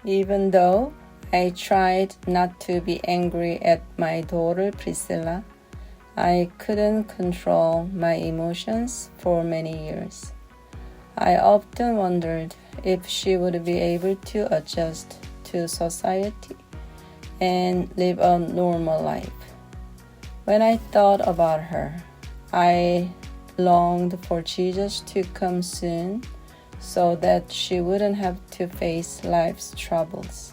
Even though I tried not to be angry at my daughter Priscilla, I couldn't control my emotions for many years. I often wondered if she would be able to adjust to society and live a normal life. When I thought about her, I longed for Jesus to come soon so that she wouldn't have to face life's troubles.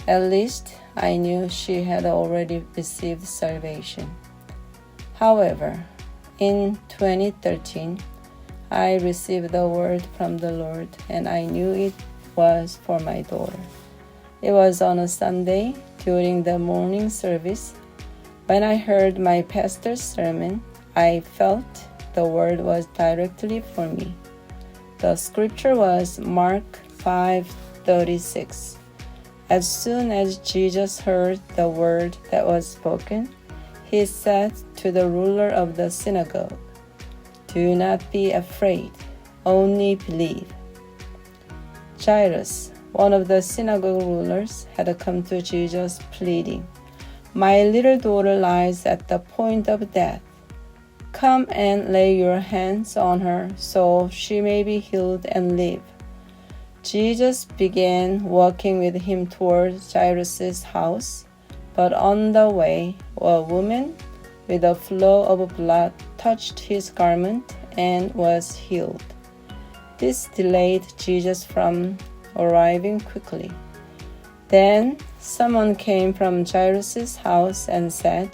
At least I knew she had already received salvation. However, in 2013, I received a word from the Lord and I knew it was for my daughter. It was on a Sunday during the morning service. When I heard my pastor's sermon, I felt the word was directly for me. The scripture was Mark 5:36. As soon as Jesus heard the word that was spoken, he said to the ruler of the synagogue, "Do not be afraid, only believe." Jairus, one of the synagogue rulers, had come to Jesus pleading, "My little daughter lies at the point of death. Come and lay your hands on her so she may be healed and live." Jesus began walking with him towards Jairus' house, but on the way, a woman with a flow of blood touched his garment and was healed. This delayed Jesus from arriving quickly. Then someone came from Jairus' house and said,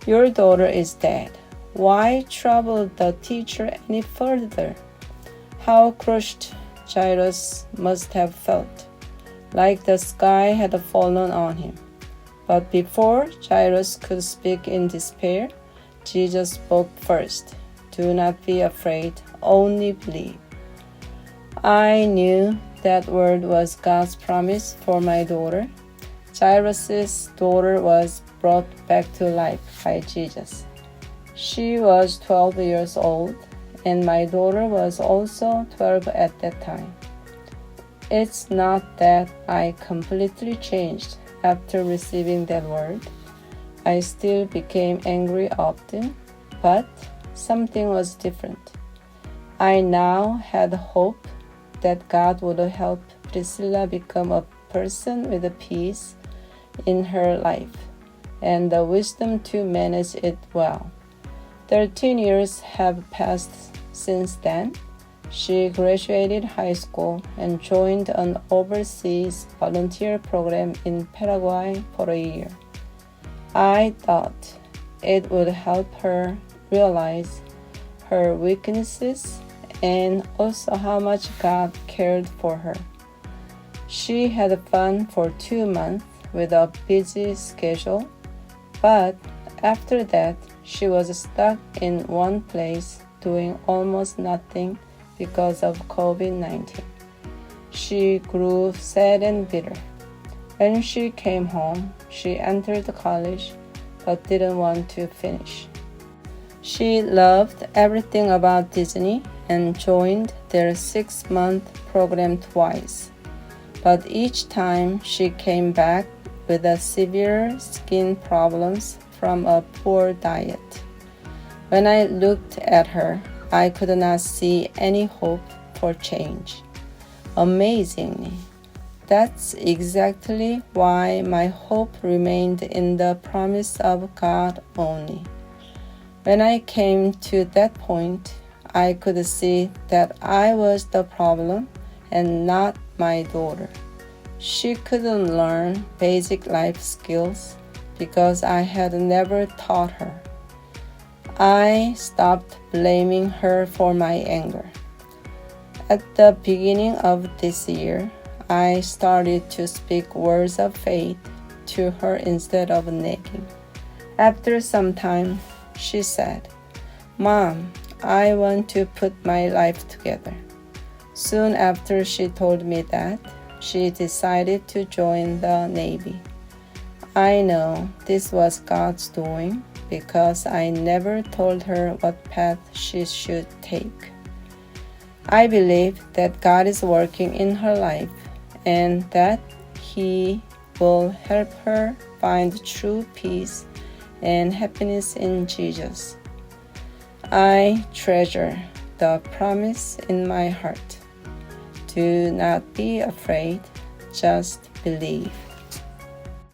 "Your daughter is dead. Why trouble the teacher any further?" How crushed Jairus must have felt, like the sky had fallen on him. But before Jairus could speak in despair, Jesus spoke first. "Do not be afraid, only believe." I knew that word was God's promise for my daughter. Jairus' daughter was brought back to life by Jesus. She was 12 years old, and my daughter was also 12 at that time. It's not that I completely changed after receiving that word. I still became angry often, but something was different. I now had hope that God would help Priscilla become a person with peace in her life and the wisdom to manage it well. 13 years have passed since then. She graduated high school and joined an overseas volunteer program in Paraguay for a year. I thought it would help her realize her weaknesses and also how much God cared for her. She had fun for 2 months with a busy schedule, but after that, she was stuck in one place doing almost nothing because of COVID-19. She grew sad and bitter. When she came home, she entered college but didn't want to finish. She loved everything about Disney and joined their 6-month program twice. But each time she came back with a severe skin problems from a poor diet. When I looked at her, I could not see any hope for change. Amazingly, that's exactly why my hope remained in the promise of God only. When I came to that point, I could see that I was the problem and not my daughter. She couldn't learn basic life skills because I had never taught her. I stopped blaming her for my anger. At the beginning of this year, I started to speak words of faith to her instead of nagging. After some time, she said, "Mom, I want to put my life together." Soon after she told me that, she decided to join the Navy. I know this was God's doing because I never told her what path she should take. I believe that God is working in her life and that He will help her find true peace and happiness in Jesus. I treasure the promise in my heart. Do not be afraid, just believe.